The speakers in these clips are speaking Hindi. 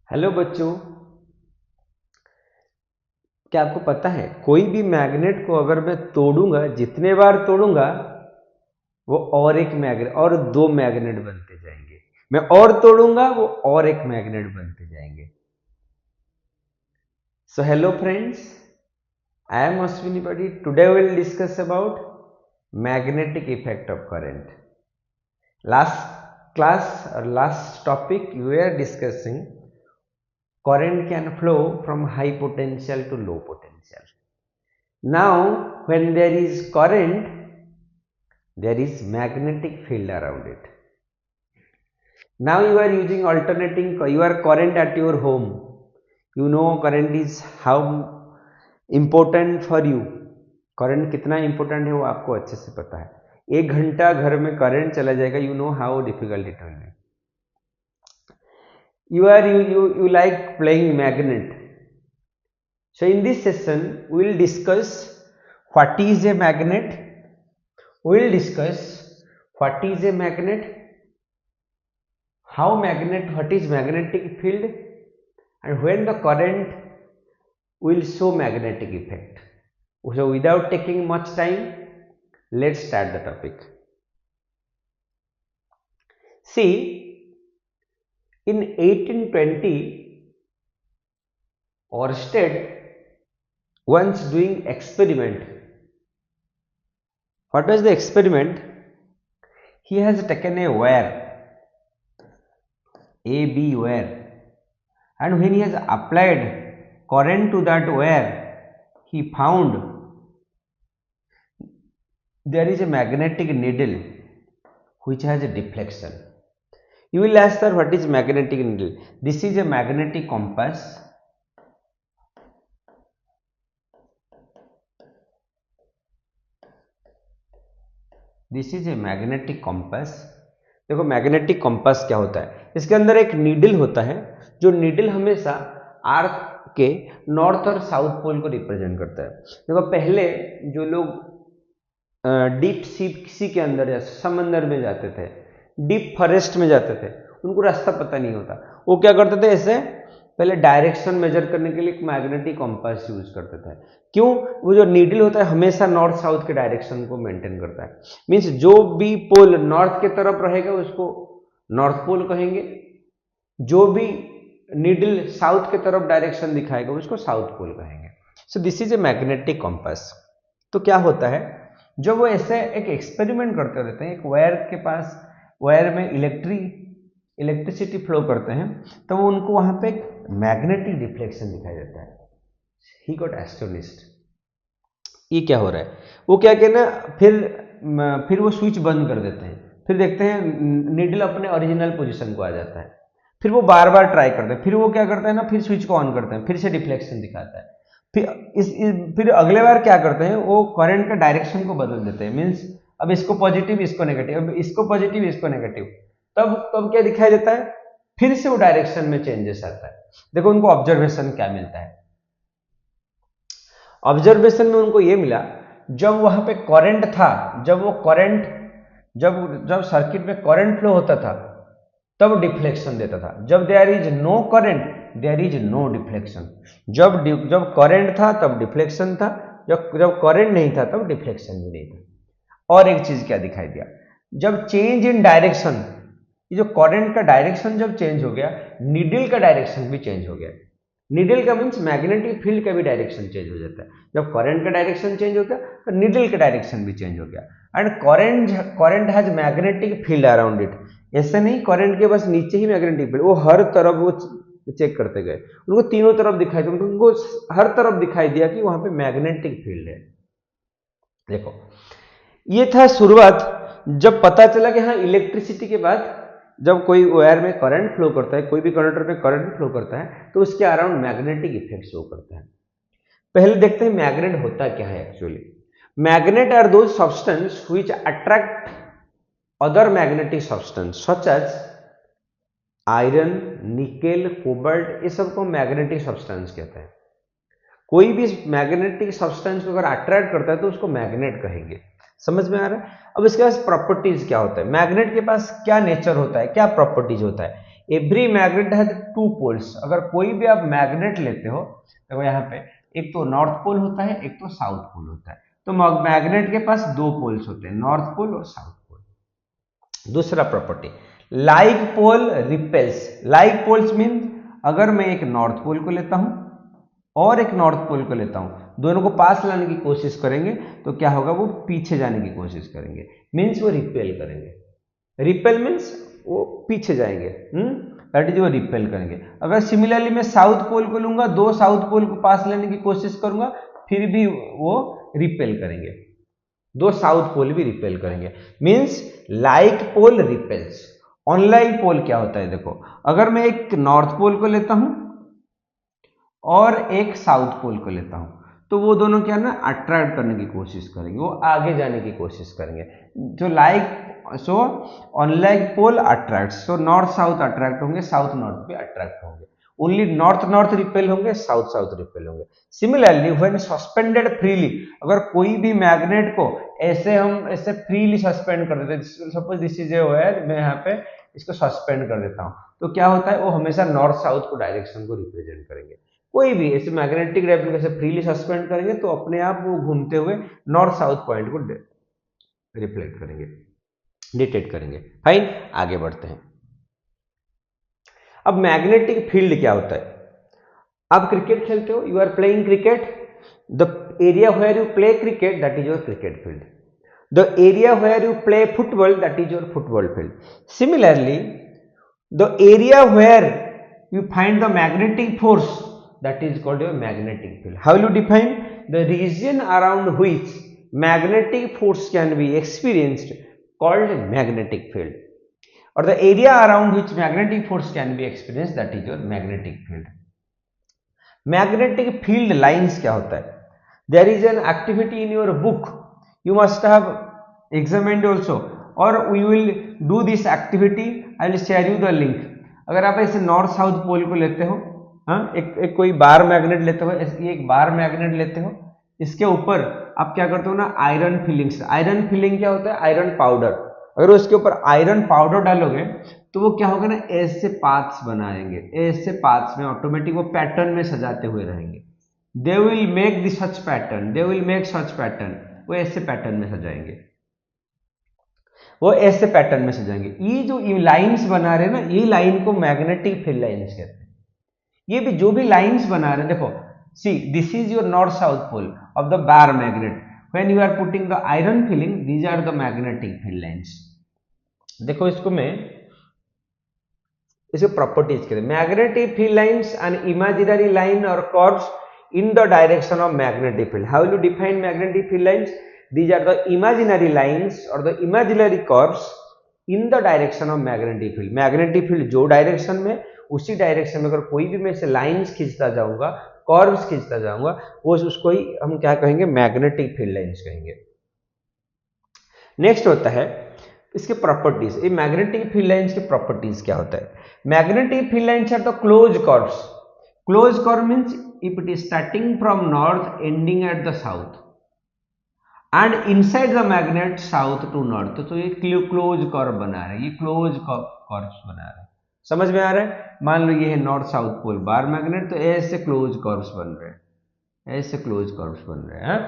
हेलो बच्चों, क्या आपको पता है कोई भी मैग्नेट को अगर मैं तोड़ूंगा, जितने बार तोड़ूंगा वो और एक मैग्नेट और दो मैग्नेट बनते जाएंगे। मैं और तोड़ूंगा वो और एक मैग्नेट बनते जाएंगे। So hello friends, I am Ashwini Pathi. Today we will discuss about magnetic effect of current. Last class और last topic we are discussing current can flow from high potential to low potential. Now when there is current, there is magnetic field around it. Now you are using alternating your current at your home. You know current is how important for you. Current कितना इंपॉर्टेंट है वो आपको अच्छे से पता है। 1 घंटा घर में करंट चला जाएगा, you know how difficult it will be. You like playing magnet. So in this session we will discuss what is a magnet. We will discuss what is a magnet, what is magnetic field, and when the current will show magnetic effect. So without taking much time, let's start the topic. See, in 1820, Oersted once doing experiment. What was the experiment? He has taken a wire, AB wire, and when he has applied current to that wire, he found there is a magnetic needle which has a deflection. You will ask, sir, what is magnetic needle? This is a magnetic compass. This is a magnetic compass. देखो मैग्नेटिक कंपास क्या होता है, इसके अंदर एक नीडल होता है, जो नीडल हमेशा अर्थ के नॉर्थ और साउथ पोल को रिप्रेजेंट करता है। देखो पहले जो लोग डीप सी के अंदर या समंदर में जाते थे, डीप फॉरेस्ट में जाते थे, उनको रास्ता पता नहीं होता, वो क्या करते थे, ऐसे पहले डायरेक्शन मेजर करने के लिए एक मैग्नेटिक कंपास यूज करते थे। क्यों? वो जो नीडल होता है हमेशा नॉर्थ साउथ के डायरेक्शन को मेंटेन करता है। मींस जो भी पोल नॉर्थ के तरफ रहेगा उसको नॉर्थ पोल कहेंगे, जो भी नीडल साउथ के तरफ डायरेक्शन दिखाएगा उसको साउथ पोल कहेंगे। सो this is a magnetic compass. तो क्या होता है, जब वो ऐसे एक एक्सपेरिमेंट करते रहते हैं, एक वायर के पास, वायर में इलेक्ट्रिसिटी फ्लो करते हैं, तो वो उनको वहां पे एक मैग्नेटिक डिफ्लेक्शन दिखाई देता है। ही गॉट एस्टोनिश्ड, ये क्या हो रहा है। वो क्या कहना, फिर वो स्विच बंद कर देते हैं, फिर देखते हैं नीडल अपने ओरिजिनल पोजीशन को आ जाता है। फिर वो बार बार ट्राई करते हैं, फिर वो क्या करते हैं ना, फिर स्विच को ऑन करते हैं, फिर से डिफ्लेक्शन दिखाता है। फिर अगले बार क्या करते हैं, वो करंट का डायरेक्शन को बदल देते हैं। मीन्स अब इसको पॉजिटिव इसको नेगेटिव, अब इसको पॉजिटिव इसको नेगेटिव, तब क्या दिखाई देता है, फिर से वो डायरेक्शन में चेंजेस आता है। देखो उनको ऑब्जर्वेशन क्या मिलता है, ऑब्जर्वेशन में उनको ये मिला, जब वहां पे करंट था, जब वो करंट जब सर्किट में करंट फ्लो होता था तब डिफ्लेक्शन देता था। जब there is no current there is no deflection. जब करंट था तब डिफ्लेक्शन था, जब करंट नहीं था तब डिफ्लेक्शन भी नहीं था। और एक चीज क्या दिखाई दिया, जब चेंज इन डायरेक्शन, ये जो करंट का डायरेक्शन जब चेंज हो गया, नीडल का डायरेक्शन भी चेंज हो गया। नीडल का मीन्स मैग्नेटिक फील्ड का भी डायरेक्शन चेंज हो जाता है। जब करंट का डायरेक्शन चेंज हो गया तो नीडल का डायरेक्शन भी चेंज हो गया। And current has magnetic field around it. ऐसा नहीं करंट के बस नीचे ही मैग्नेटिक फील्ड, वो हर तरफ वो चेक करते गए, उनको तीनों तरफ दिखाई दिया, उनको हर तरफ दिखाई दिया कि वहां पे मैग्नेटिक फील्ड है। देखो ये था शुरुआत, जब पता चला कि हाँ इलेक्ट्रिसिटी के बाद जब कोई वायर में करंट फ्लो करता है, कोई भी कंडक्टर में करंट फ्लो करता है, तो उसके अराउंड मैग्नेटिक इफेक्ट शो करता है। पहले देखते हैं मैग्नेट होता क्या है actually. Magnet are those substance which attract other magnetic substance such as iron, nickel, cobalt, ये सबको मैग्नेटिक सब्सटेंस कहते हैं। कोई भी मैग्नेटिक सब्सटेंस को अगर अट्रैक्ट करता है तो उसको मैग्नेट कहेंगे। समझ में आ रहा है? अब इसके पास प्रॉपर्टीज क्या होता है, मैग्नेट के पास क्या नेचर होता है, क्या प्रॉपर्टीज होता है, एवरी मैग्नेट हैज 2 पोल्स। अगर कोई भी आप मैग्नेट लेते हो, देखो यहाँ पे एक तो नॉर्थ पोल होता है, एक तो साउथ पोल होता है। तो मैग्नेट के पास 2 पोल्स होते हैं, नॉर्थ पोल और साउथ पोल। दूसरा property, like pole repels. Like poles mean अगर मैं एक नॉर्थ पोल को लेता हूं और एक नॉर्थ पोल को लेता हूं, दोनों को पास लाने की कोशिश करेंगे तो क्या होगा, वो पीछे जाने की कोशिश करेंगे, मीन्स वो रिपेल करेंगे। रिपेल मीन्स वो पीछे जाएंगे, दैट इज वो रिपेल करेंगे। अगर सिमिलरली मैं साउथ पोल को लूंगा, 2 साउथ पोल को पास लेने की कोशिश करूंगा, फिर भी वो रिपेल करेंगे, 2 साउथ पोल भी रिपेल करेंगे, means like pole repels. Unlike pole क्या होता है, देखो अगर मैं एक नॉर्थ पोल को लेता हूं और एक साउथ पोल को लेता हूं, तो वो दोनों क्या ना अट्रैक्ट करने की कोशिश करेंगे, वो आगे जाने की कोशिश करेंगे। जो like so unlike pole attract, so north south attract होंगे, साउथ नॉर्थ भी अट्रैक्ट होंगे। ओनली नॉर्थ नॉर्थ रिपेल होंगे, साउथ साउथ रिपेल होंगे। सिमिलरली व्हेन सस्पेंडेड फ्रीली, अगर कोई भी मैग्नेट को ऐसे हम ऐसे फ्रीली सस्पेंड कर देते, suppose this is a wire, मैं यहाँ पे इसको सस्पेंड कर देता हूँ, तो क्या होता है, वो हमेशा नॉर्थ साउथ को डायरेक्शन को रिप्रेजेंट करेंगे। कोई भी ऐसे मैग्नेटिक रेप्लिकेशन फ्रीली सस्पेंड करेंगे तो अपने आप वो घूमते हुए नॉर्थ साउथ पॉइंट को रिफ्लेक्ट करेंगे, डिटेक्ट करेंगे। फाइन, आगे बढ़ते हैं। अब मैग्नेटिक फील्ड क्या होता है? आप क्रिकेट खेलते हो, you are playing cricket, the area where you play cricket that is your cricket field, the area where you play football that is your football field. Similarly the area where you find the magnetic force, that is called your magnetic field. How will you define? The region around which magnetic force can be experienced called magnetic field, or the area around which magnetic force can be experienced, that is your magnetic field. Magnetic field lines क्या होता है? There is an activity in your book, you must have examined also, or we will do this activity, I will share you the link. अगर आप ऐसे नॉर्थ साउथ पोल को लेते हो, हाँ, एक कोई बार मैग्नेट लेते हो, ये एक बार मैग्नेट लेते हो, इसके ऊपर आप क्या करते हो ना, आयरन फिलिंग्स। आयरन फिलिंग क्या होता है? Iron powder. अगर उसके ऊपर आयरन पाउडर डालोगे तो वो क्या होगा ना, ऐसे पाथ्स बनाएंगे, ऐसे पाथ्स में ऑटोमेटिक वो पैटर्न में सजाते हुए रहेंगे। They will make the such pattern, they will make such pattern, वो ऐसे पैटर्न में सजाएंगे, वो ऐसे पैटर्न में सजाएंगे। ये जो लाइंस बना रहे हैं ना, ये लाइन को मैग्नेटिक फील्ड लाइंस कहते हैं। ये भी जो भी लाइंस बना रहे हैं, देखो see this is your north south pole of the bar magnet, when you are putting the iron filing, these are the magnetic field lines. देखो इसको मैं इसको प्रॉपर्टीज कहते हैं। Magnetic field lines an imaginary line और curves in the direction of magnetic field. How will you define magnetic field lines? These are the imaginary lines or the imaginary curves in the direction of magnetic field. Magnetic field जो डायरेक्शन में, उसी डायरेक्शन में अगर कोई भी मैं से लाइंस खींचता जाऊंगा, कर्व्स खींचता जाऊंगा, वो उसको ही हम क्या कहेंगे, मैग्नेटिक फील्ड लाइंस कहेंगे। नेक्स्ट होता है इसके प्रॉपर्टीज। ये मैग्नेटिक फील्ड लाइंस के प्रॉपर्टीज क्या होता है? Magnetic field lines are the close curves. Close curve means if it is starting from north ending at the south and inside the magnet south to north, तो ये क्लोज कर्व बना रहे हैं, ये क्लोज कर्व्स बना रहे हैं। समझ में आ रहा है? मान लो ये है north south pole bar magnet, तो ऐसे क्लोज कर्व्स बन रहे हैं, ऐसे क्लोज कर्व्स बन रहे हैं।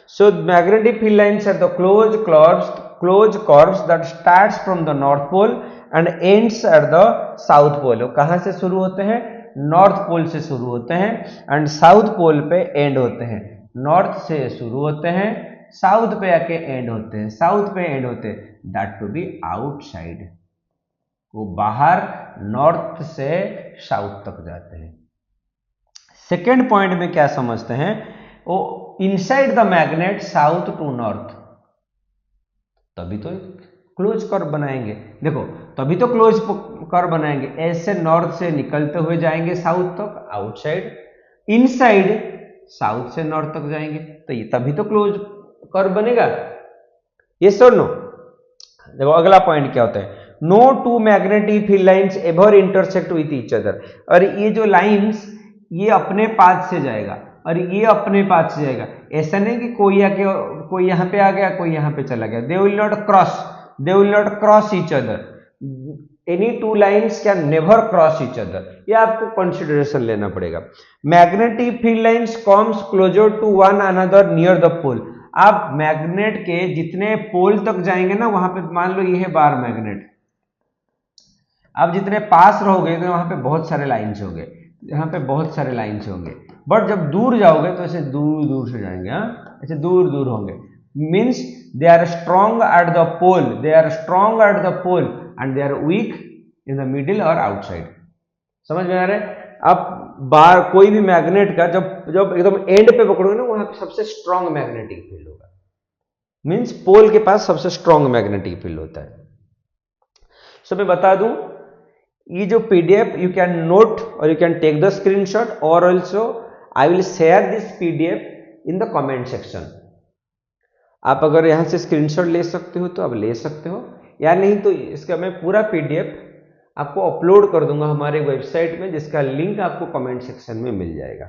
So magnetic field lines are the close curves that starts from the north pole and ends at the south pole. कहां से शुरू होते हैं? नॉर्थ पोल से शुरू होते हैं एंड साउथ पोल पे एंड होते हैं। नॉर्थ से शुरू होते हैं, साउथ पे आके एंड होते हैं, साउथ पे एंड होते हैं, दैट टू बी आउटसाइड, वो बाहर नॉर्थ से साउथ तक जाते हैं। सेकेंड पॉइंट में क्या समझते हैं? वो inside the magnet south to north, तभी तो क्लोज कर्व बनाएंगे। देखो तभी तो क्लोज कर्व बनाएंगे, ऐसे नॉर्थ से निकलते हुए जाएंगे साउथ तक, आउटसाइड, इनसाइड साउथ से नॉर्थ तक जाएंगे, तो ये तभी तो क्लोज कर्व बनेगा। ये सुन लो, देखो अगला पॉइंट क्या होता है? No two magnetic field lines ever intersect with each other. और ये जो लाइंस ये अपने पाथ से जाएगा और ये अपने पाथ से जाएगा, ऐसा नहीं कि कोई आके कोई यहाँ पे आ गया, कोई यहाँ पे चला गया। They will not cross each other. Any two lines can never cross each other, ये आपको कंसिडरेशन लेना पड़ेगा। Magnetic field lines comes closer to one another near the pole, आप मैग्नेट के जितने पोल तक जाएंगे ना, वहां पे मान लो ये है बार मैग्नेट, आप जितने पास रहोगे तो वहां पे बहुत सारे लाइन्स होंगे, यहाँ पे बहुत सारे लाइन्स होंगे, बट जब दूर जाओगे तो ऐसे दूर दूर से जाएंगे, हाँ ऐसे दूर दूर होंगे, means they are strong at the pole, they are strong at the pole and they are weak in the middle और आउटसाइड। समझ में आ रहा है? आप बार कोई भी मैग्नेट का जब जब एकदम एंड पे पकड़ोगे ना, वहां पे सबसे स्ट्रॉन्ग मैग्नेटिक फील्ड होगा, मीन्स पोल के पास सबसे स्ट्रॉन्ग मैग्नेटिक फील्ड होता है। सो मैं बता दूं, ये जो पीडीएफ यू कैन नोट और you can take the screenshot, और also I will share this PDF in the comment section. आप अगर यहां से स्क्रीनशॉट ले सकते हो तो आप ले सकते हो, या नहीं तो इसका मैं पूरा पीडीएफ आपको अपलोड कर दूंगा हमारे वेबसाइट में, जिसका लिंक आपको कमेंट सेक्शन में मिल जाएगा।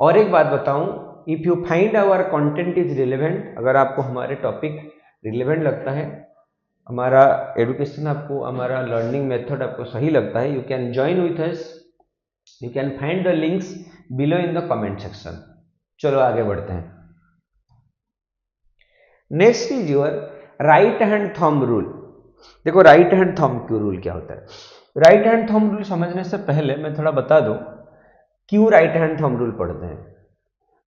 और एक बात बताऊं, if you find our content is relevant, अगर आपको हमारे टॉपिक रिलेवेंट लगता है, हमारा एजुकेशन आपको, हमारा लर्निंग मेथड आपको सही लगता है, you can join with us, you can find the links below in the comment section. चलो आगे बढ़ते हैं। Next is your right hand thumb rule. देखो राइट हैंड थंब रूल क्या होता है। राइट हैंड थंब रूल समझने से पहले मैं थोड़ा बता दूं क्यों राइट हैंड थंब रूल पढ़ते हैं।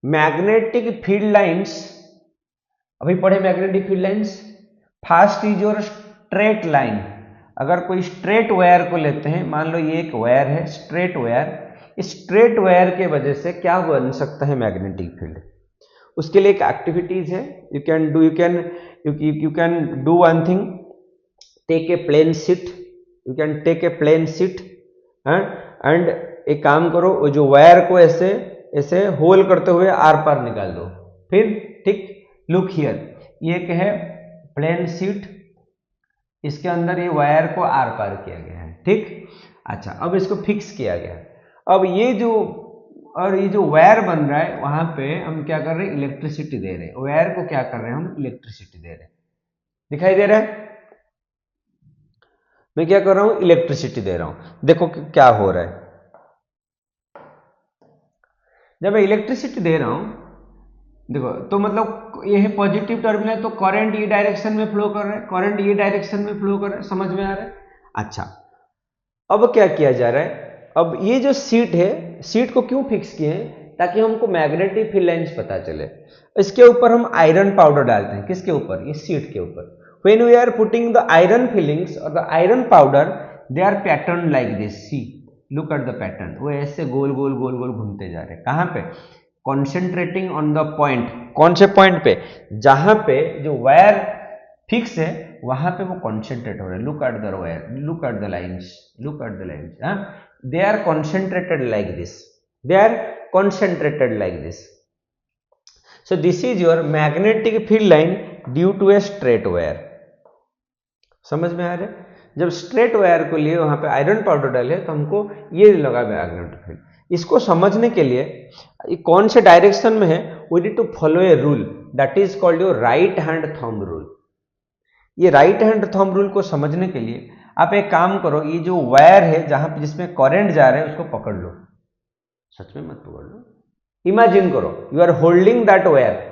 मैग्नेटिक फील्ड लाइंस, अभी पढ़े magnetic field lines. First is your straight line. अगर कोई स्ट्रेट वायर को लेते हैं, मान लो ये एक वायर है स्ट्रेट वायर, इस स्ट्रेट वायर के वजह से क्या बन सकता है मैग्नेटिक फील्ड, उसके लिए एक एक्टिविटीज है। You can do one thing, take a plain sheet, you can take a plain sheet and एक काम करो, वो जो वायर को ऐसे ऐसे होल करते हुए आर पार निकाल दो, फिर ठीक। लुक हियर, ये क्या है, प्लेन शीट, इसके अंदर ये वायर को आर पार किया गया है, ठीक। अच्छा, अब इसको फिक्स किया गया। अब ये जो वायर बन रहा है, वहां पे हम क्या कर रहे हैं, इलेक्ट्रिसिटी दे रहे हैं। वायर को क्या कर रहे हैं हम, इलेक्ट्रिसिटी दे रहे हैं। दिखाई दे रहा है मैं क्या कर रहा हूं, इलेक्ट्रिसिटी दे रहा हूं। देखो क्या हो रहा है, जब मैं इलेक्ट्रिसिटी दे रहा हूं, देखो तो मतलब ये है पॉजिटिव टर्मिनल, तो करंट ये डायरेक्शन में फ्लो कर रहा है, करंट ये डायरेक्शन में फ्लो कर रहा है। समझ में आ रहा है? अच्छा, अब क्या किया जा रहा है, अब ये जो सीट है, सीट को क्यों फिक्स किए हैं, ताकि हमको मैग्नेटिक फील्ड लाइंस पता चले। इसके ऊपर हम आयरन पाउडर डालते हैं, किसके ऊपर, ये सीट के ऊपर। When we are putting the iron filings और the iron powder, they are pattern like this, see look at the pattern, वो ऐसे गोल गोल गोल गोल घूमते जा रहे हैं। कहां पे, कॉन्सेंट्रेटिंग ऑन द पॉइंट, कौन से पॉइंट पे, जहां पे जो वायर फिक्स है वहां पे वो कॉन्सेंट्रेट हो रहा है। Look at the wire, look at the lines, look at the lines, they are concentrated like this, they are concentrated like this. So this is your magnetic field line due to a straight wire. समझ में आ रहा है? जब स्ट्रेट वायर को लिए वहां पे आयरन पाउडर डाले तो हमको ये लगा मैग्नेटिक फील्ड। इसको समझने के लिए ये कौन से डायरेक्शन में है, we need to follow a rule that is called your right hand thumb rule. ये राइट हैंड थंब रूल को समझने के लिए आप एक काम करो, ये जो वायर है जहां पे जिसमें करंट जा रहा है उसको पकड़ लो, सच में मत पकड़ लो, इमेजिन करो you are holding that wire.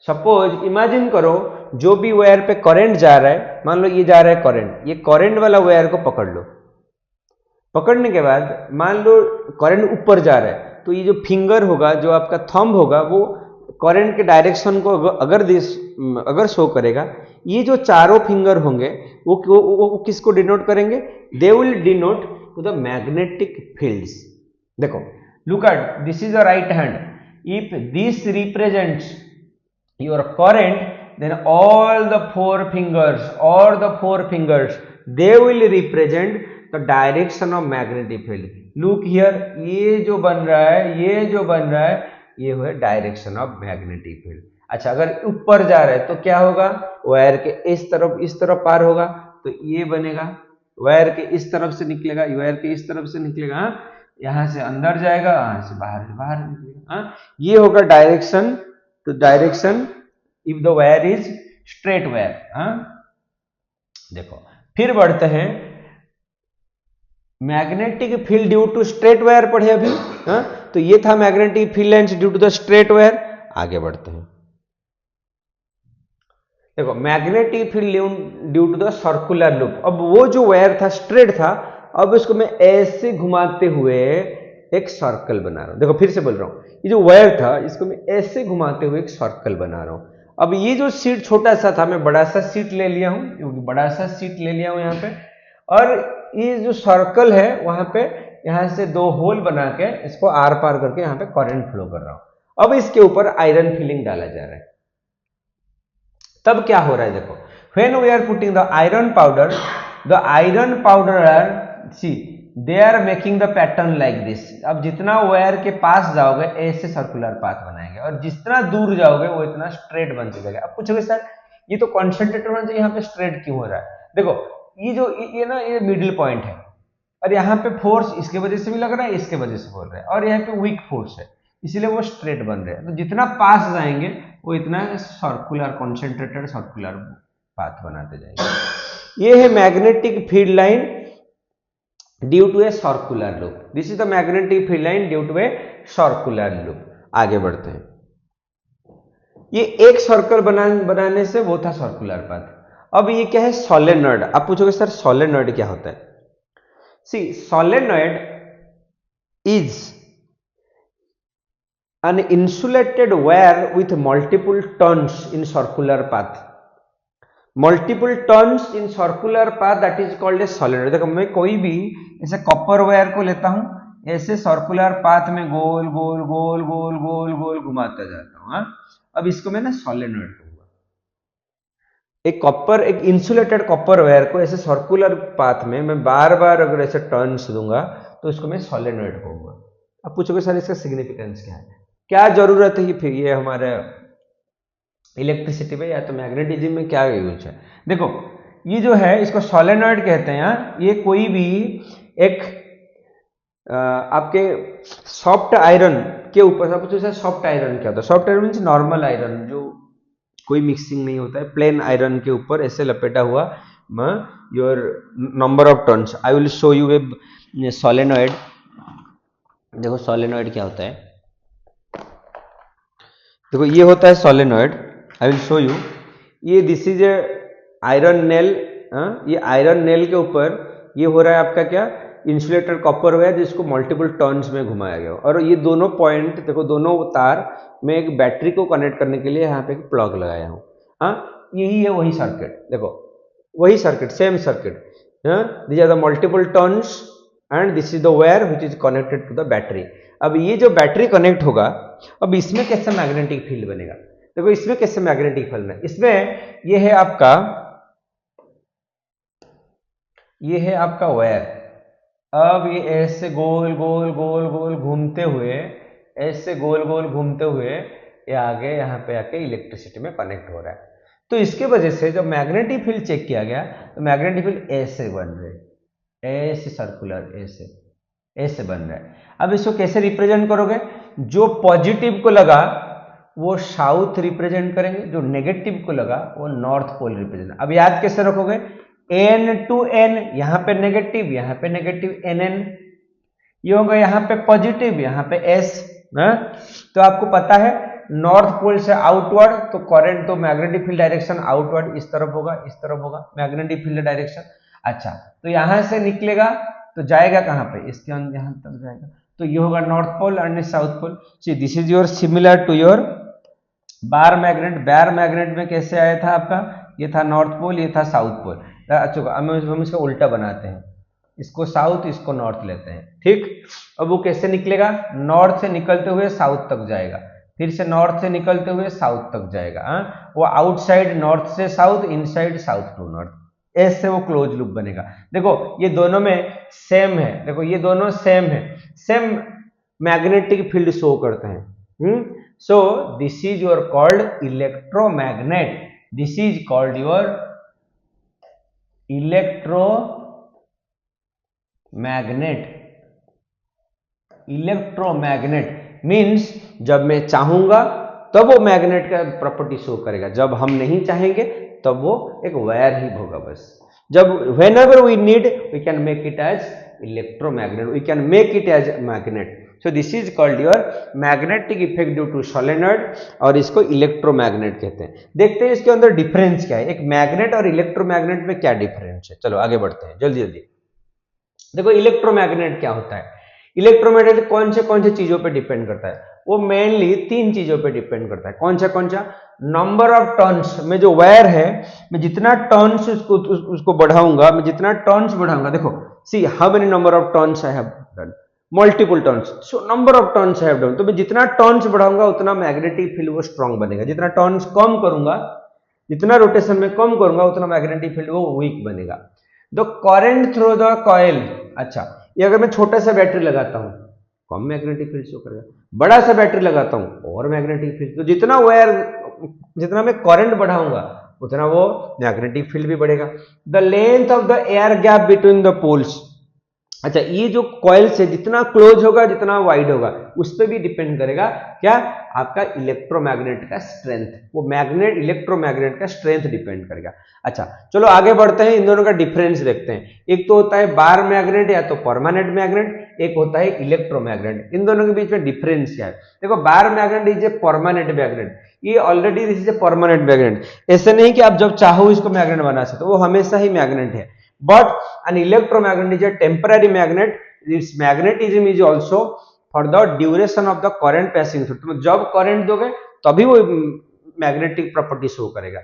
Suppose imagine करो जो भी वायर पे करंट जा रहा है, मान लो ये जा रहा है करंट, ये करंट वाला वायर को पकड़ लो। पकड़ने के बाद मान लो करंट ऊपर जा रहा है, तो ये जो फिंगर होगा, जो आपका थंब होगा, वो करंट के डायरेक्शन को अगर शो करेगा। ये जो चारों फिंगर होंगे वो किसको डिनोट करेंगे, they will denote to the magnetic fields. देखो look at this is the right hand, if this represents your current, then all the four fingers they will represent the direction of magnetic field. look here, ये जो बन रहा है ये है डायरेक्शन ऑफ मैग्नेटिक फील्ड। अच्छा, अगर ऊपर जा रहा है तो क्या होगा, वायर के इस तरफ पार होगा, तो ये बनेगा, वायर के इस तरफ से निकलेगा, वायर के इस तरफ से निकलेगा, यहां से अंदर जाएगा, यहां से बाहर निकलेगा। ये होगा डायरेक्शन, तो direction if the wire is straight wire. देखो फिर बढ़ते हैं, magnetic field due to straight wire पढ़े अभी। हाँ, तो ये था magnetic field lines due to the straight wire. आगे बढ़ते हैं। देखो magnetic field due to the circular loop. अब वो जो वायर था स्ट्रेट था, अब इसको मैं ऐसे घुमाते हुए एक सर्कल बना रहा हूं। देखो फिर से बोल रहा हूं, ये जो वायर था इसको मैं ऐसे घुमाते हुए एक सर्कल बना रहा हूं। अब ये जो सीट छोटा सा था, मैं बड़ा सा सीट ले लिया हूं, बड़ा सा सीट ले लिया हूं यहाँ पे, और ये जो सर्कल है वहां पे यहां से दो होल बना के इसको आर पार करके यहाँ पे करंट फ्लो कर रहा हूं। अब इसके ऊपर आयरन फिलिंग डाला जा रहा है। तब क्या हो रहा है देखो, when we are putting the iron powder are see they are making the pattern like this. अब जितना वायर के पास जाओगे ऐसे सर्कुलर पाथ बनाएंगे, और जितना दूर जाओगे वो इतना स्ट्रेट बनते जाएगा। अब पूछोगे सर ये तो कॉन्सेंट्रेटेड होना चाहिए, यहाँ पे स्ट्रेट क्यों हो रहा है? देखो ये जो ये ना ये मिडिल पॉइंट है, और यहाँ पे फोर्स इसके वजह से भी लग रहा है, इसके वजह से बोल रहा है, और यहाँ पे वीक फोर्स है, इसीलिए वो स्ट्रेट बन रहे हैं। तो जितना पास जाएंगे वो इतना सर्कुलर कॉन्सेंट्रेटेड सर्कुलर पाथ बनाते जाएंगे। ये है magnetic field line due to a circular loop. This is the magnetic field line due to a circular loop. आगे बढ़ते हैं। ये एक सर्कल बनाने से वो था सर्कुलर पाथ। अब ये क्या है? सोलेनॉइड। आप पूछोगे सर सोलेनॉइड क्या होता है? See solenoid is an insulated wire with multiple turns in circular path. Multiple turns in circular path, that is called a solenoid। देखो मैं कोई भी ऐसे कॉपर वायर को लेता हूं, ऐसे सर्कुलर पाथ में गोल गोल गोल गोल गोल गोल घुमाता जाता हूं। अब इसको मैं ना सोलेनॉइड कहूंगा। एक कॉपर, एक इंसुलेटेड कॉपर वायर को ऐसे सर्कुलर पाथ में मैं बार बार अगर ऐसे टर्न्स दूंगा तो इसको मैं सोलेनॉइड कहूंगा। अब पूछोगे सर इसका सिग्निफिकेंस क्या है, क्या जरूरत है? फिर ये हमारे इलेक्ट्रिसिटी में या तो मैग्नेटिज्म में क्या यूज है? देखो ये जो है इसको सोलेनॉइड कहते हैं। ये कोई भी एक आपके सॉफ्ट आयरन के ऊपर, सब कुछ सॉफ्ट आयरन क्या होता है? Soft iron means normal iron, जो कोई मिक्सिंग नहीं होता है, प्लेन आयरन के ऊपर ऐसे लपेटा हुआ your number of turns. I will show you a solenoid. देखो सोलेनॉइड क्या होता है, देखो ये होता है solenoid. I will show you. ये this is a iron nail. ये आयरन नेल के ऊपर ये हो रहा है आपका क्या? इंसुलेटेड कॉपर वायर, जिसको मल्टीपल टर्न्स में घुमाया गया। और ये दोनों पॉइंट देखो, दोनों तार में एक बैटरी को कनेक्ट करने के लिए यहाँ पे एक प्लग लगाया हूँ। यही है वही सर्किट। देखो वही circuit, same circuit. This are the multiple turns and this is the wire which is connected to the battery. अब ये जो बैटरी कनेक्ट होगा, अब इसमें कैसे मैग्नेटिक फील्ड बनेगा? देखो इसमें कैसे मैग्नेटिक फील्ड है, इसमें ये है आपका, ये है आपका वायर। अब ये ऐसे गोल गोल गोल गोल घूमते हुए, ऐसे गोल गोल घूमते हुए ये आगे यहाँ पे आके इलेक्ट्रिसिटी में कनेक्ट हो रहा है। तो इसके वजह से जब मैग्नेटिक फील्ड चेक किया गया तो मैग्नेटिक फील्ड ऐसे बन रहे, ऐसे सर्कुलर, ऐसे ऐसे बन रहा है। अब इसको कैसे रिप्रेजेंट करोगे? जो पॉजिटिव को लगा वो साउथ रिप्रेजेंट करेंगे, जो नेगेटिव को लगा वो नॉर्थ पोल रिप्रेजेंट। अब याद कैसे रखोगे? एन टू एन, यहाँ पे नेगेटिव, यहाँ पे नेगेटिव, एन एन, ये होगा यहाँ पे पॉजिटिव, यहाँ पे एस। तो आपको पता है नॉर्थ पोल से आउटवर्ड तो करंट, तो मैग्नेटिक फील्ड डायरेक्शन आउटवर्ड, इस तरफ होगा, इस तरफ होगा मैग्नेटिक फील्ड डायरेक्शन। अच्छा, तो यहां से निकलेगा तो जाएगा कहां पे? इसके अंदर यहां तक जाएगा, तो ये होगा north pole and south pole. See this is your similar to your bar magnet. Bar magnet में कैसे आया था आपका? ये था नॉर्थ पोल, ये था साउथ पोल। अच्छा हम इसको उल्टा बनाते हैं, इसको साउथ, इसको नॉर्थ लेते हैं, ठीक। अब वो कैसे निकलेगा? नॉर्थ से निकलते हुए साउथ तक जाएगा, फिर से नॉर्थ से निकलते हुए साउथ तक जाएगा। वो आउटसाइड नॉर्थ से south, inside south to north, ऐसे वो क्लोज लूप बनेगा। देखो ये दोनों में सेम है, देखो ये दोनों सेम है, सेम मैग्नेटिक फील्ड शो करते हैं। सो this is your called electromagnet, this is called your electromagnet. Electromagnet means जब मैं चाहूंगा तब वो मैग्नेट का प्रॉपर्टी शो करेगा, जब हम नहीं चाहेंगे तब वो एक वायर ही होगा बस। जब whenever we need we can make it as electromagnet, we can make it as magnet. So this is called your magnetic effect due to solenoid, और इसको इलेक्ट्रोमैग्नेट कहते हैं। देखते हैं इसके अंदर डिफरेंस क्या है, एक मैग्नेट और इलेक्ट्रोमैग्नेट में क्या डिफरेंस है। चलो आगे बढ़ते हैं जल्दी जल्दी। देखो इलेक्ट्रोमैग्नेट क्या होता है, इलेक्ट्रोमैग्नेट कौन से चीजों पे डिपेंड करता है, वो मेनली 3 चीजों पे डिपेंड करता है। कौन सा नंबर ऑफ टर्न्स में जो वायर है, मैं जितना टर्न्स उसको बढ़ाऊंगा, मैं जितना टर्न्स बढ़ाऊंगा, देखो see how many number of turns I have done, multiple turns, so number of turns I have done. तो मैं जितना टर्न्स बढ़ाऊंगा उतना मैग्नेटिक फील्ड वो स्ट्रांग बनेगा, जितना टर्न्स कम करूंगा, जितना रोटेशन में कम करूंगा उतना मैग्नेटिक फील्ड वो वीक बनेगा। The current through the coil, अच्छा ये अगर मैं छोटा सा बैटरी लगाता हूं कम मैग्नेटिक फील्ड शो करेगा, बड़ा सा बैटरी लगाता हूं और मैग्नेटिक फील्ड, तो जितना वायर, जितना मैं करंट बढ़ाऊंगा उतना वो मैग्नेटिक फील्ड भी बढ़ेगा। The length of the air gap between the poles, अच्छा ये जो कॉइल से जितना क्लोज होगा, जितना वाइड होगा, उस पर भी डिपेंड करेगा क्या, आपका इलेक्ट्रोमैग्नेट का स्ट्रेंथ, वो मैग्नेट इलेक्ट्रोमैग्नेट का स्ट्रेंथ डिपेंड करेगा। अच्छा चलो आगे बढ़ते हैं, इन दोनों का डिफरेंस देखते हैं। एक तो होता है बार मैग्नेट या तो परमानेंट मैग्नेट, एक होता है इलेक्ट्रोमैग्नेट। इन दोनों के बीच में डिफरेंस क्या है, देखो bar magnet is a permanent magnet, ये already this is a permanent magnet, ऐसे नहीं कि आप जब चाहो इसको मैग्नेट बना सकते, वो हमेशा ही मैग्नेट है। But an electromagnet is a temporary magnet. Its magnetism is also for the duration of the current passing through. तुम जब करंट दोगे तभी वो मैग्नेटिक प्रॉपर्टी शो करेगा,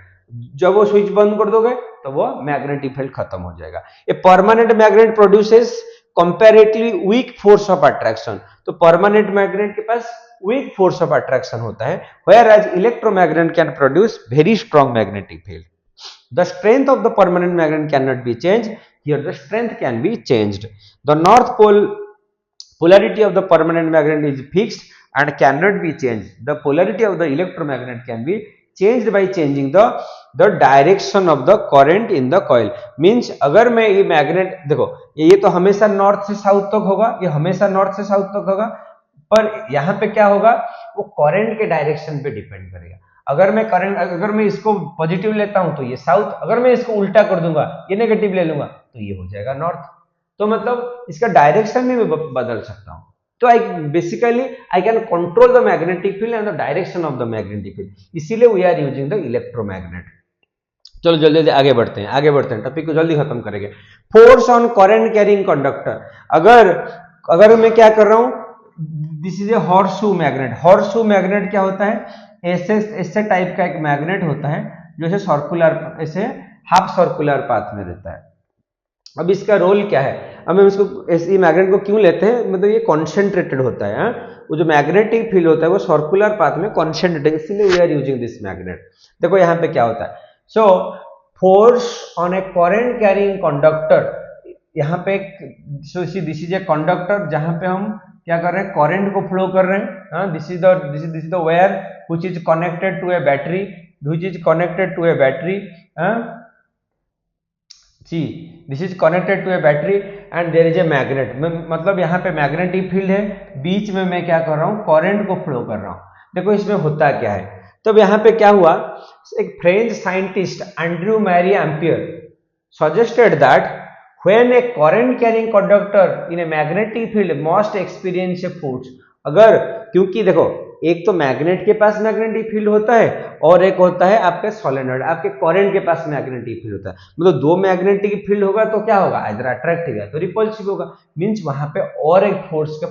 जब वो स्विच बंद कर दोगे तो वो मैग्नेटिक फील्ड खत्म हो जाएगा। ए permanent magnet produces comparatively weak force of attraction, तो परमानेंट मैग्नेट के पास वीक फोर्स ऑफ अट्रैक्शन होता है, whereas electromagnet can produce very strong magnetic field. The strength of the permanent magnet cannot be changed. Here the strength can be changed. The north pole polarity of the permanent magnet is fixed and cannot be changed. The polarity of the electromagnet can be changed by changing the direction of the current in the coil. Means अगर मैं ये मैग्नेट, देखो ये तो हमेशा नॉर्थ से साउथ तक होगा, ये हमेशा नॉर्थ से साउथ तक होगा, पर यहाँ पे क्या होगा, वो करंट के डायरेक्शन पे डिपेंड करेगा। अगर मैं करंट, अगर मैं इसको पॉजिटिव लेता हूं तो ये साउथ, अगर मैं इसको उल्टा कर दूंगा, ये नेगेटिव ले लूंगा तो ये हो जाएगा नॉर्थ। तो मतलब इसका डायरेक्शन भी मैं बदल सकता हूं। तो I basically I can control the magnetic field and the direction of the magnetic field, इसीलिए we are using the electromagnet. चलो जल्दी जल्दी आगे बढ़ते हैं, टॉपिक को जल्दी खत्म करेंगे। Force on current carrying conductor, अगर मैं क्या कर रहा हूं, this is A horseshoe magnet. Horseshoe magnet क्या होता है, ऐसे टाइप का एक मैग्नेट होता है जो ऐसे सर्कुलर, ऐसे हाफ सर्कुलर पाथ में रहता है। अब इसका रोल क्या है, अब हम इसको ऐसे मैग्नेट को क्यों लेते हैं, मतलब ये कॉन्सेंट्रेटेड होता है, वो जो मैग्नेटिक फील्ड होता है वो सर्कुलर पाथ में कॉन्सेंट्रेटेड, इसलिए we are using this magnet. देखो यहाँ पे क्या होता है, so force on a current carrying conductor, यहाँ पे दिस इज ए कंडक्टर जहां पे हम क्या कर रहे हैं, करंट को फ्लो कर रहे हैं। This is the wire which is connected to a battery, see this is connected to a battery and there is a magnet, मतलब यहाँ पे मैग्नेटिक फील्ड है, बीच में मैं क्या कर रहा हूँ, करंट को फ्लो कर रहा हूँ। देखो इसमें होता क्या है, तब यहाँ पे क्या हुआ, एक French scientist Andrew Marie Ampere suggested that when a current carrying conductor in a magnetic field must experience a force, अगर, क्योंकि देखो एक तो मैग्नेट के पास मैग्नेटिक फील्ड होता है और एक होता है आपके सोलेनॉइड, आपके करंट के पास मैग्नेटिक फील्ड होता है, मतलब दो मैग्नेटिक फील्ड होगा तो क्या होगा, आइदर अट्रैक्टिव है तो रिपल्सिव होगा, मींस वहां पे और एक फोर्स का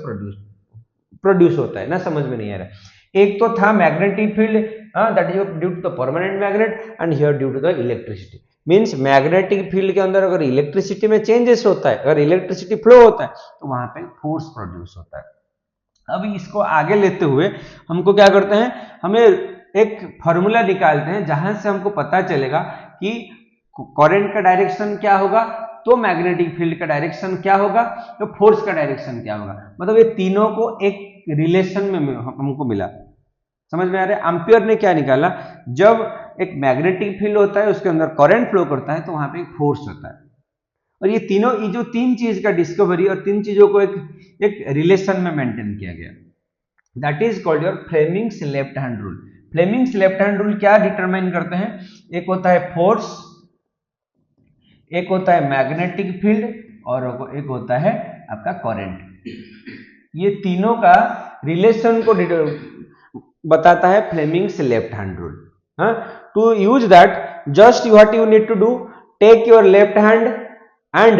प्रोड्यूस होता है ना, समझ में नहीं आ रहा है। एक तो था magnetic field, that is due to the permanent magnet and here due to the electricity. Means magnetic field के अंदर अगर इलेक्ट्रिसिटी में चेंजेस होता है, अगर इलेक्ट्रिसिटी फ्लो होता है तो वहां पे फोर्स प्रोड्यूस होता है। अब इसको आगे लेते हुए हमको क्या करते हैं, हमें एक फॉर्मूला निकालते हैं जहां से हमको पता चलेगा कि करंट का डायरेक्शन क्या होगा, तो मैग्नेटिक फील्ड का डायरेक्शन क्या होगा, तो फोर्स का डायरेक्शन क्या होगा। मतलब ये तीनों को एक रिलेशन में हमको मिला, समझ में आ रहा है। एम्पियर ने क्या निकाला, जब एक मैग्नेटिक फील्ड होता है उसके अंदर करंट फ्लो करता है तो वहां पे एक फोर्स होता है, और ये तीनों, ये जो तीन चीज का डिस्कवरी और तीन चीजों को एक रिलेशन में मेंटेन किया गया, that is called your Fleming's left hand rule. Fleming's left hand rule क्या डिटरमाइन करते हैं, एक होता है फोर्स, एक होता है मैग्नेटिक फील्ड और एक होता है आपका करंट। ये तीनों का रिलेशन को बताता है फ्लेमिंग्स लेफ्ट हैंड रूल। हाँ, to use that just what you need to do, take your left hand and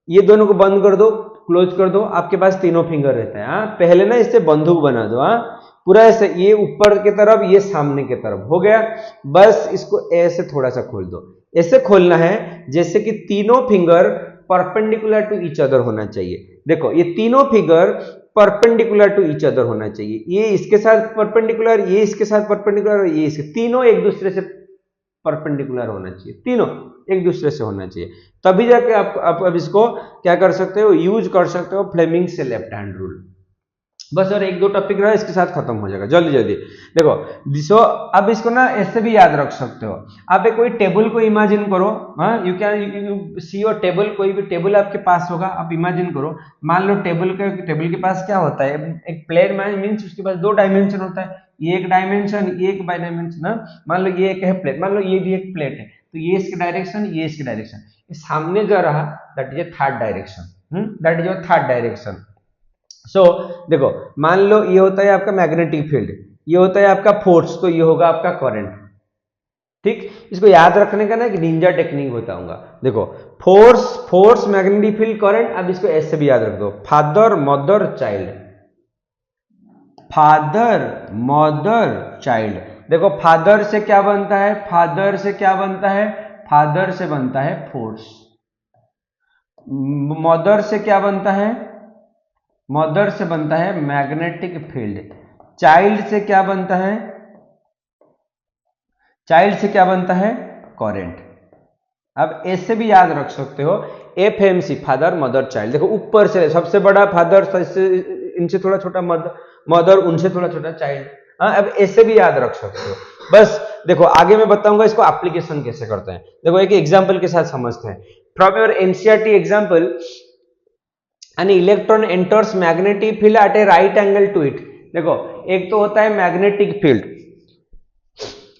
ये दोनों को बंद कर दो, क्लोज कर दो, आपके पास तीनों फिंगर रहते हैं। हाँ, पहले ना इससे बंदूक बना दो। हाँ, पूरा ऐसे, ये ऊपर की तरफ, ये सामने की तरफ हो गया। बस इसको ऐसे थोड़ा सा खोल दो। ऐसे खोलना है जैसे कि तीनों finger perpendicular to each other होना चाहिए। देखो, ये तीनों finger perpendicular to each other होना चाहिए। ये इसके साथ परपेंडिकुलर, ये इसके साथ परपेंडिकुलर और ये इसके, तीनों एक दूसरे से परपेंडिकुलर होना चाहिए, तीनों एक दूसरे से होना चाहिए। तभी जाके आप अब इसको क्या कर सकते हो, यूज कर सकते हो फ्लेमिंग्स से लेफ्ट हैंड रूल। बस और एक दो टॉपिक रहा, इसके साथ खत्म हो जाएगा जल्दी जल्दी। देखो सो अब इसको ना ऐसे भी याद रख सकते हो। आप एक कोई टेबल को इमेजिन करो। हाँ, you can see your table, कोई भी टेबल आपके पास होगा, आप इमेजिन करो। मान लो टेबल के पास क्या होता है, एक प्लेट मीन्स उसके पास दो डायमेंशन होता है, ये एक डायमेंशन, ये एक बाई डायमेंशन। मान लो ये एक है प्लेट, मान लो ये भी एक प्लेट है, तो ये इसके डायरेक्शन, ये इसके डायरेक्शन, सामने जो रहा that is third direction, that is your third direction. So देखो, मान लो ये होता है आपका मैग्नेटिक फील्ड, ये होता है आपका फोर्स, तो ये होगा आपका करंट। ठीक, इसको याद रखने का ना एक निंजा टेक्निक बताऊंगा। देखो, फोर्स मैग्नेटिक फील्ड करंट। अब इसको ऐसे भी याद रख दो, father mother child, father mother child. देखो, फादर से क्या बनता है, फादर से क्या बनता है, फादर से बनता है फोर्स। मदर से क्या बनता है, मदर से बनता है मैग्नेटिक फील्ड। चाइल्ड से क्या बनता है, चाइल्ड से क्या बनता है, करंट। अब ऐसे भी याद रख सकते हो, FMC, फादर मदर चाइल्ड। देखो, ऊपर से सबसे बड़ा फादर, इनसे थोड़ा छोटा मदर, उनसे थोड़ा छोटा चाइल्ड। अब ऐसे भी याद रख सकते हो। बस देखो, आगे मैं बताऊंगा इसको एप्लीकेशन कैसे करते हैं। देखो, एक एग्जांपल के साथ समझते हैं। From your NCERT example, an electron enters magnetic field at a right angle to it. देखो, एक तो होता है मैग्नेटिक फील्ड,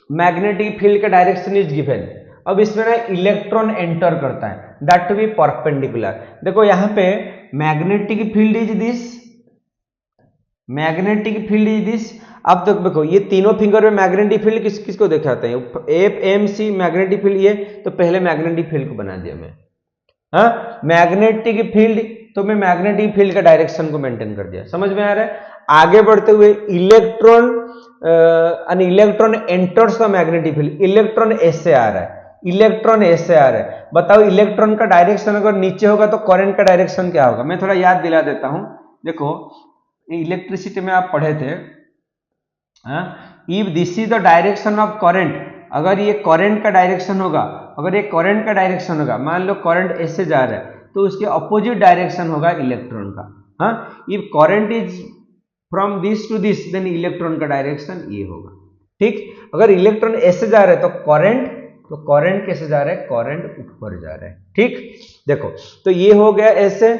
मैग्नेटिक फील्ड का डायरेक्शन इज गिवन। अब इसमें ना इलेक्ट्रॉन एंटर करता है, दैट टू बी परपेंडिकुलर। देखो, यहां पे magnetic field is this, magnetic field is this. अब तक देखो, ये तीनों फिंगर में मैग्नेटिक फील्ड किसको दिखाते हैं, FMC मैग्नेटिक फील्ड, ये तो पहले मैग्नेटिक फील्ड को बना दिया मैं। हाँ, मैग्नेटिक फील्ड, तो मैं मैग्नेटिक फील्ड का डायरेक्शन को मेंटेन कर दिया। समझ में आ रहा है। आगे बढ़ते हुए electron, N electron enters the magnetic field, electron ऐसे आ रहा है, इलेक्ट्रॉन ऐसे आ रहा है। बताओ, इलेक्ट्रॉन का डायरेक्शन अगर नीचे होगा तो करंट का डायरेक्शन क्या होगा। मैं थोड़ा याद दिला देता हूं। देखो, इलेक्ट्रिसिटी में आप पढ़े थे, if this is the direction of current, अगर ये करंट का डायरेक्शन होगा, अगर ये करंट का डायरेक्शन होगा, मान लो करंट ऐसे जा रहा है, तो उसके अपोजिट डायरेक्शन होगा इलेक्ट्रॉन का। हाँ, if current is from this to this, then electron का डायरेक्शन ये होगा। ठीक, अगर इलेक्ट्रॉन ऐसे जा रहा है तो करंट कैसे जा रहा है, करंट ऊपर जा रहा है। ठीक, देखो, तो ये हो गया ऐसे,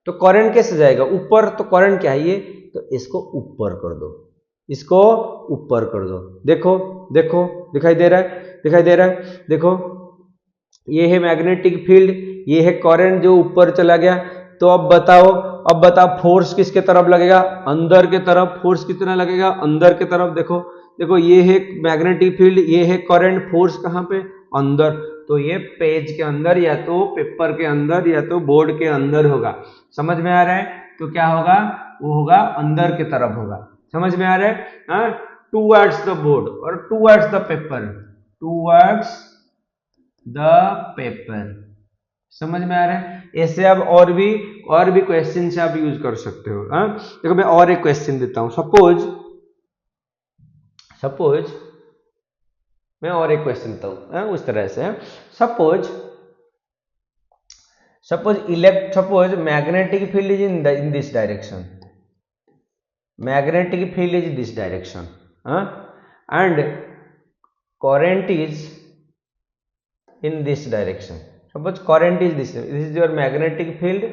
तो करंट कैसे जाएगा ऊपर, तो करंट क्या है ये, तो इसको ऊपर कर दो, इसको ऊपर कर दो। देखो देखो, दिखाई दे रहा है, दिखाई दे रहा है। देखो, ये है मैग्नेटिक फील्ड, ये है करंट जो ऊपर चला गया। तो अब बताओ फोर्स किसके तरफ लगेगा, अंदर के तरफ। फोर्स कितना लगेगा, अंदर के तरफ। देखो देखो, ये है मैग्नेटिक फील्ड, ये है करंट, फोर्स कहां पे, अंदर। तो ये पेज के अंदर, या तो पेपर के अंदर, या तो बोर्ड के अंदर होगा। समझ में आ रहा है। तो क्या होगा, वो होगा अंदर की तरफ होगा। समझ में आ रहा है। टूवर्ड्स द बोर्ड और towards the paper, towards the paper. समझ में आ रहा है। ऐसे अब और भी क्वेश्चन से आप यूज कर सकते हो। देखो, मैं और एक क्वेश्चन देता हूं। सपोज मैं और एक क्वेश्चन देता हूं उस तरह से। Suppose magnetic field is in this direction, magnetic field is this direction, and current is in this direction. Suppose current is this is your magnetic field,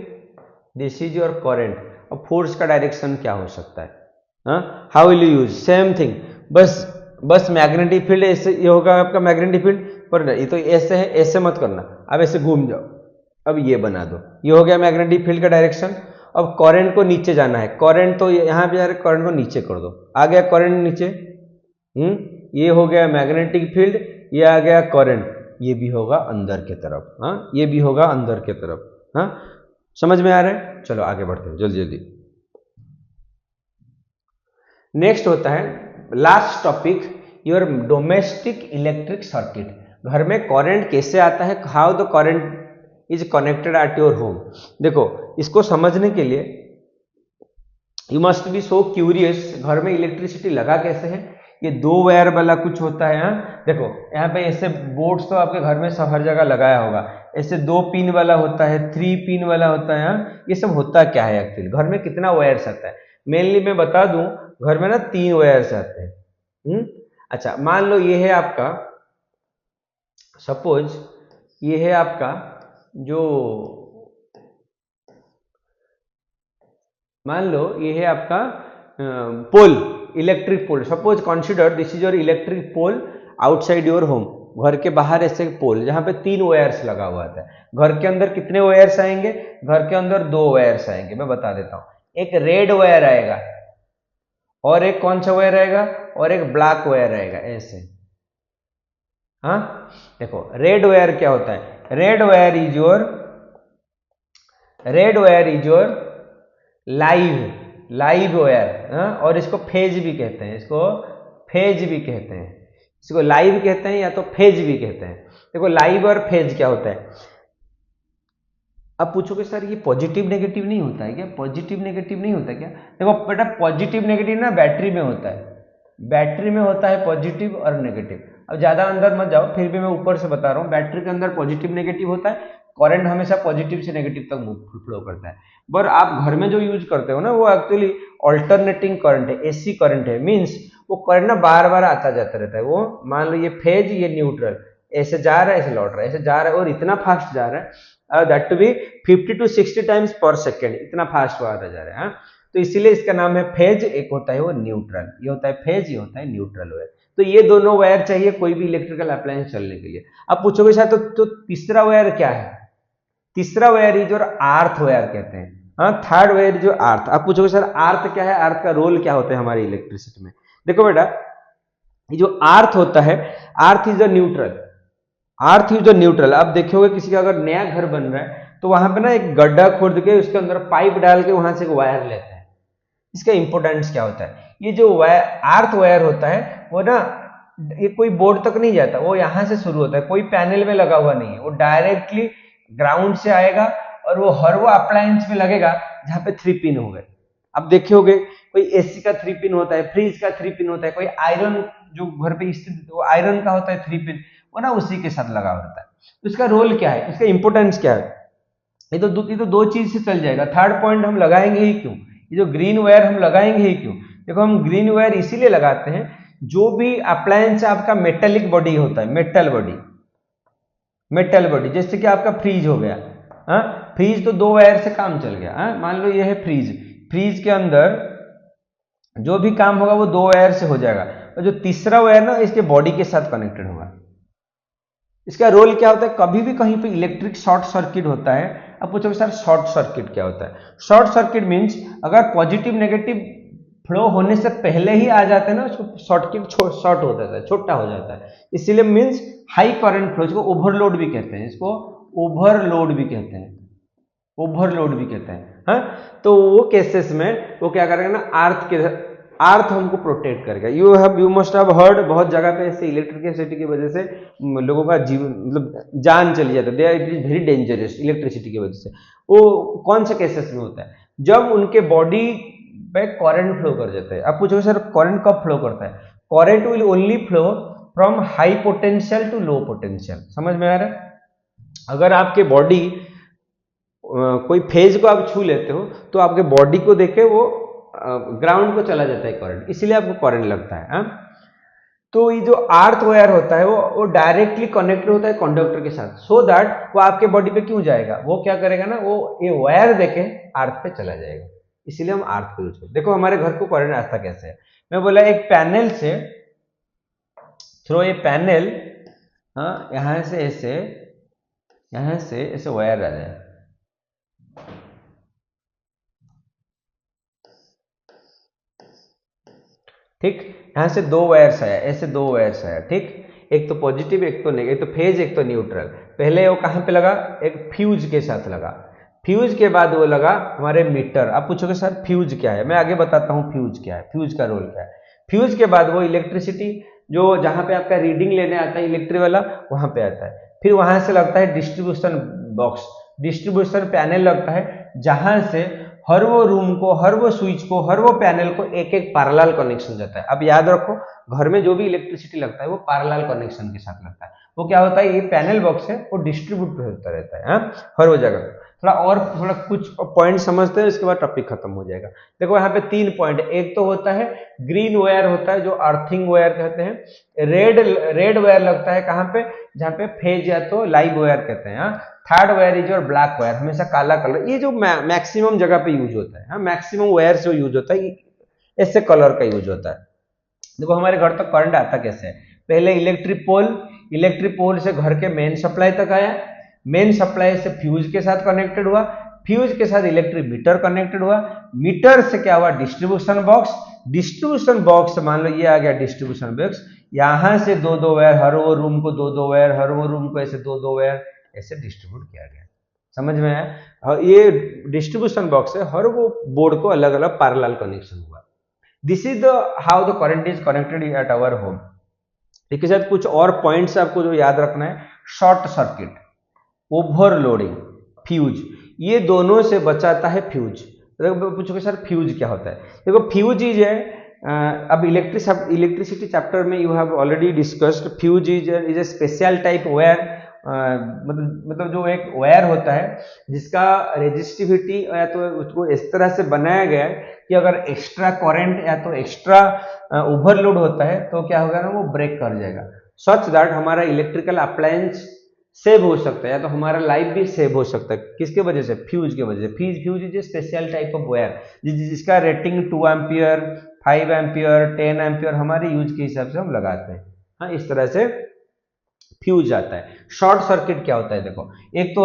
this is your current. अब फोर्स का डायरेक्शन क्या हो सकता है, how will you use, same thing, बस मैग्नेटिक फील्ड ऐसे ये होगा आपका मैग्नेटिक फील्ड, पर ये तो ऐसे है, ऐसे मत करना, अब ऐसे घूम जाओ, अब ये बना दो, ये हो गया मैग्नेटिक फील्ड का डायरेक्शन। अब करंट को नीचे जाना है, करंट तो यहाँ पे जा रहा है, करंट को नीचे कर दो, आ गया करंट नीचे। ये हो गया मैग्नेटिक फील्ड, ये आ गया करंट, ये भी होगा अंदर के तरफ। हाँ, ये भी होगा अंदर के तरफ। हाँ, समझ में आ रहा है? चलो आगे बढ़ते हैं जल्दी जल्दी। नेक्स्ट होता है last topic, your domestic electric circuit. घर में करंट कैसे आता है, how the current is connected at your home. देखो, इसको समझने के लिए you must be so curious, घर में इलेक्ट्रिसिटी लगा कैसे है। ये 2 वायर वाला कुछ होता है। हाँ, देखो यहाँ पे ऐसे बोर्ड्स तो आपके घर में सब हर जगह लगाया होगा। ऐसे 2 पिन वाला होता है, 3 पिन वाला होता है। हाँ, ये सब होता क्या है एक्चुअली, घर में कितना वायर्स आता है? मेनली मैं बता दूं, घर में ना 3 वायर्स आते हैं। अच्छा, मान लो ये है आपका, सपोज ये है आपका जो, मान लो ये है आपका pole, electric pole. Suppose consider this is your electric pole outside your home. घर के बाहर ऐसे पोल जहां पे 3 वायर्स लगा हुआ था। घर के अंदर कितने वायर्स आएंगे? घर के अंदर 2 वायर्स आएंगे, मैं बता देता हूं। एक रेड वायर आएगा और एक कौन सा वायर आएगा, और एक ब्लैक वायर आएगा ऐसे। हाँ, देखो रेड वायर क्या होता है, red wire is your live wire. और इसको फेज भी कहते हैं, इसको फेज भी कहते हैं, इसको लाइव कहते हैं या तो फेज भी कहते हैं। देखो लाइव और फेज क्या होता है। अब पूछोगे सर ये पॉजिटिव नेगेटिव नहीं होता है क्या, पॉजिटिव नेगेटिव नहीं होता क्या? देखो बेटा, पॉजिटिव नेगेटिव ना बैटरी में होता है, बैटरी में होता है पॉजिटिव और नेगेटिव। अब ज्यादा अंदर मत जाओ, फिर भी मैं ऊपर से बता रहा हूँ। बैटरी के अंदर पॉजिटिव नेगेटिव होता है, करंट हमेशा पॉजिटिव से नेगेटिव तक फ्लो करता है। पर आप घर में जो यूज करते हो ना, वो एक्चुअली ऑल्टरनेटिंग करंट है, एसी करंट है। मीन्स वो करंट ना बार बार आता जाता रहता है। वो मान लो ये फेज, ये न्यूट्रल, ऐसे जा रहा है, ऐसे लौट रहा है, ऐसे जा रहा है, और इतना फास्ट जा रहा है that to be 50 to 60 times per second, इतना फास्ट वो आता जा रहा है। तो इसीलिए इसका नाम है फेज। एक होता है वो न्यूट्रल, ये होता है फेज, ये होता है न्यूट्रल वायर। तो ये दोनों वायर चाहिए कोई भी इलेक्ट्रिकल अप्लायंस चलने के लिए। अब पूछोगे शायद तो तीसरा वायर क्या है? तीसरा वायर इज और आर्थ वायर कहते हैं। हाँ, थर्ड वायर जो आर्थ। अब पूछोगे सर आर्थ क्या है, आर्थ का रोल क्या होता है हमारी इलेक्ट्रिसिटी में? देखो बेटा, ये जो आर्थ होता है, आर्थ इज द न्यूट्रल, आर्थ इज द न्यूट्रल। अब देखोगे किसी का अगर नया घर बन रहा है तो वहां पे ना एक गड्ढा खोद के उसके अंदर पाइप डाल के वहां से एक वायर लेते हैं। इसका इंपोर्टेंस क्या होता है? ये जो वायर, आर्थ वायर होता है, वो ना ये कोई बोर्ड तक नहीं जाता, वो यहां से शुरू होता है, कोई पैनल में लगा हुआ नहीं है, वो डायरेक्टली ग्राउंड से आएगा और वो हर वो अप्लायंस में लगेगा जहां पे 3 पिन हो गए। अब देखे होगे कोई एसी का 3 पिन होता है, फ्रिज का 3 पिन होता है, कोई आयरन जो घर पे स्थित वो आयरन का होता है 3 पिन, वो ना उसी के साथ लगा होता है। तो इसका रोल क्या है, इसका इंपोर्टेंस क्या है? ये तो 2 चीज से चल जाएगा। थर्ड पॉइंट हम लगाएंगे ही क्यों, ये जो ग्रीन वायर हम लगाएंगे ही क्यों? देखो हम ग्रीन वायर इसीलिए लगाते हैं, जो भी अप्लायंस आपका मेटेलिक बॉडी होता है, मेटल बॉडी, जैसे कि आपका फ्रीज हो गया। हाँ, फ्रीज तो 2 वायर से काम चल गया। हाँ, मान लो ये है फ्रीज, फ्रीज के अंदर जो भी काम होगा वो 2 वायर से हो जाएगा, और जो तीसरा वायर ना इसके बॉडी के साथ कनेक्टेड होगा। इसका रोल क्या होता है? कभी भी कहीं पे इलेक्ट्रिक शॉर्ट सर्किट होता है। अब पूछोगे सर शॉर्ट सर्किट क्या होता है? शॉर्ट सर्किट मींस अगर पॉजिटिव नेगेटिव फ्लो होने से पहले ही आ जाते हैं ना, उसको शॉर्ट हो जाता है, छोटा हो जाता है। इसीलिए मींस हाई करंट फ्लो, इसको ओवरलोड भी कहते हैं, इसको ओवरलोड भी कहते हैं, ओवरलोड भी कहते हैं। हाँ, तो वो केसेस में वो क्या करेगा ना, अर्थ हमको प्रोटेक्ट करेगा। यू मस्ट हैव हर्ड, बहुत जगह पे ऐसे इलेक्ट्रिसिटी की वजह से लोगों का जीवन, मतलब जान चली जाती है, it is very dangerous electricity की वजह से। वो कौन से केसेस में होता है? जब उनके बॉडी पे करंट फ्लो कर जाता है। अब पूछो सर करंट कब फ्लो करता है? Current will only flow from high potential to low potential. समझ में आ रहा है? अगर आपके बॉडी कोई फेज को आप छू लेते हो तो आपके बॉडी को देखे वो ग्राउंड को चला जाता है करंट, इसीलिए आपको करंट लगता है। तो ये जो अर्थ वायर होता है वो डायरेक्टली कनेक्टेड होता है कंडक्टर के साथ, सो दैट वो आपके बॉडी पे क्यों जाएगा, वो क्या करेगा ना, वो ये वायर देके अर्थ पे चला जाएगा। इसीलिए हम अर्थ को यूज करते हैं। देखो हमारे घर को करंट आता कैसे है, मैं बोला एक पैनल से थ्रो ए पैनल, हाँ, यहाँ से ऐसे वायर आ जाए, ठीक, यहाँ से दो वायर्स आया, ऐसे दो वायर्स आया, ठीक, एक तो पॉजिटिव एक तो नेगेटिव, एक तो फेज एक तो न्यूट्रल। पहले वो कहाँ पे लगा, एक फ्यूज के साथ लगा, फ्यूज के बाद वो लगा हमारे मीटर। आप पूछोगे सर फ्यूज क्या है, मैं आगे बताता हूँ फ्यूज क्या है, फ्यूज का रोल क्या है। फ्यूज के बाद वो इलेक्ट्रिसिटी जो जहाँ पे आपका रीडिंग लेने आता है इलेक्ट्रिक वाला, वहां पे आता है। फिर वहां से लगता है डिस्ट्रीब्यूशन बॉक्स, डिस्ट्रीब्यूशन पैनल लगता है, जहां से हर वो रूम को, हर वो स्विच को, हर वो पैनल को एक एक पैरेलल कनेक्शन जाता है। अब याद रखो, घर में जो भी इलेक्ट्रिसिटी लगता है वो पैरेलल कनेक्शन के साथ लगता है। वो क्या होता है, ये पैनल बॉक्स है, वो डिस्ट्रीब्यूट होता रहता है, हाँ? हर वो जगह। थोड़ा कुछ पॉइंट समझते हैं, इसके बाद टॉपिक खत्म हो जाएगा। देखो यहाँ पे 3 पॉइंट, एक तो होता है ग्रीन वायर होता है जो अर्थिंग वायर कहते हैं। रेड वायर लगता है कहाँ पे, जहाँ पे फेज या तो लाइव वायर कहते हैं। थर्ड वायर इज और ब्लैक वायर, हमेशा काला कलर, ये जो मैक्सिमम जगह पे यूज होता है, मैक्सिमम वायर से यूज होता है, ऐसे कलर का यूज होता है। देखो हमारे घर तक करंट आता कैसे है, पहले इलेक्ट्रिक पोल से घर के मेन सप्लाई तक आया, मेन सप्लाई से फ्यूज के साथ कनेक्टेड हुआ, फ्यूज के साथ इलेक्ट्रिक मीटर कनेक्टेड हुआ, मीटर से क्या हुआ, डिस्ट्रीब्यूशन बॉक्स, डिस्ट्रीब्यूशन बॉक्स मान लो ये आ गया डिस्ट्रीब्यूशन बॉक्स, यहां से दो दो वायर, हर वो रूम को दो दो वायर, हर वो रूम को ऐसे दो दो वायर, ऐसे डिस्ट्रीब्यूट किया गया। समझ में आया? ये डिस्ट्रीब्यूशन बॉक्स है, हर वो बोर्ड को अलग अलग पैरेलल कनेक्शन हुआ। This is the how the current is connected at our home. इसके साथ कुछ और पॉइंट्स आपको जो याद रखना है, शॉर्ट सर्किट, ओवरलोडिंग, फ्यूज, ये दोनों से बचाता है फ्यूज। पूछोगे सर फ्यूज क्या होता है, देखो फ्यूज इज है, अब इलेक्ट्रिसिटी चैप्टर में you have already discussed, fuse is a special type wire, मतलब जो एक वायर होता है जिसका रेजिस्टिविटी या तो उसको इस तरह से बनाया गया है कि अगर एक्स्ट्रा करंट या तो एक्स्ट्रा ओवरलोड होता है तो क्या होगा ना, वो ब्रेक कर जाएगा, सच दैट हमारा इलेक्ट्रिकल अप्लायंस सेव हो सकता है, या तो हमारा लाइफ भी सेव हो सकता है। किसके वजह से, फ्यूज के वजह से। Fuse is a special type of wire जिसका रेटिंग 2 एम्पियर, 5 एम्पियर, 10 एम्पियर हमारे यूज के हिसाब से हम लगाते हैं। हाँ, इस तरह से फ्यूज आता है। शॉर्ट सर्किट क्या होता है, देखो एक तो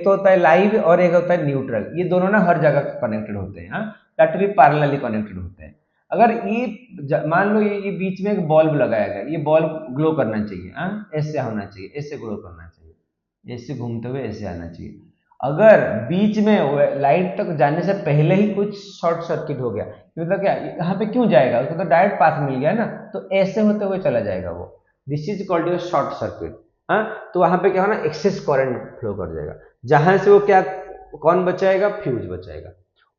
होता है लाइव और एक होता है न्यूट्रल, ये दोनों ना हर जगह कनेक्टेड होते हैं, दैट भी पैरेलली कनेक्टेड होते हैं। अगर ये मान लो ये बीच में एक बल्ब लगाया गया, ये बल्ब ग्लो करना चाहिए, ऐसे होना चाहिए, ऐसे ग्लो करना चाहिए, ऐसे घूमते हुए ऐसे आना चाहिए। अगर बीच में लाइट तक जाने से पहले ही कुछ शॉर्ट सर्किट हो गया, मतलब क्या, यहाँ पे क्यों जाएगा, उसको तो डायरेक्ट पाथ मिल गया ना, तो ऐसे होते हुए चला जाएगा वो, this is called your short circuit. तो वहां पे क्या होना, एक्सेस करंट फ्लो कर जाएगा, जहां से वो क्या, कौन बचाएगा, फ्यूज बचाएगा।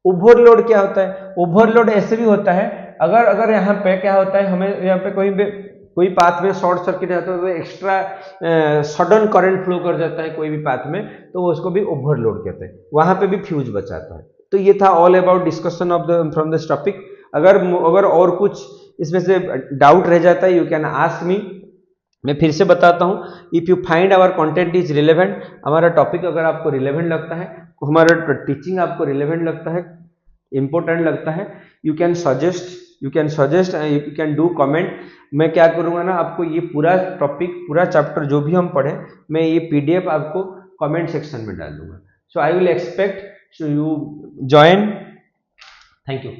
ओवरलोड क्या होता है, ओवरलोड ऐसे भी होता है, अगर यहाँ पे क्या होता है, हमें यहाँ पे कोई पाथ में शॉर्ट सर्किट है तो एक्स्ट्रा सडन करंट फ्लो कर जाता है कोई भी पाथ में, तो वो उसको भी ओवरलोड कहते हैं, वहां पे भी फ्यूज बचाता है। तो ये था all about discussion of the from this topic. अगर और कुछ इसमें से डाउट रह जाता है, यू कैन आस्क मी, मैं फिर से बताता हूँ, if you find our content is relevant, हमारा टॉपिक अगर आपको रिलेवेंट लगता है, हमारा टीचिंग आपको रिलेवेंट लगता है, इंपॉर्टेंट लगता है, you can suggest you can do comment. मैं क्या करूँगा ना, आपको ये पूरा टॉपिक, पूरा चैप्टर जो भी हम पढ़े, मैं ये PDF आपको कमेंट सेक्शन में डाल दूंगा। So I will expect you join. Thank you.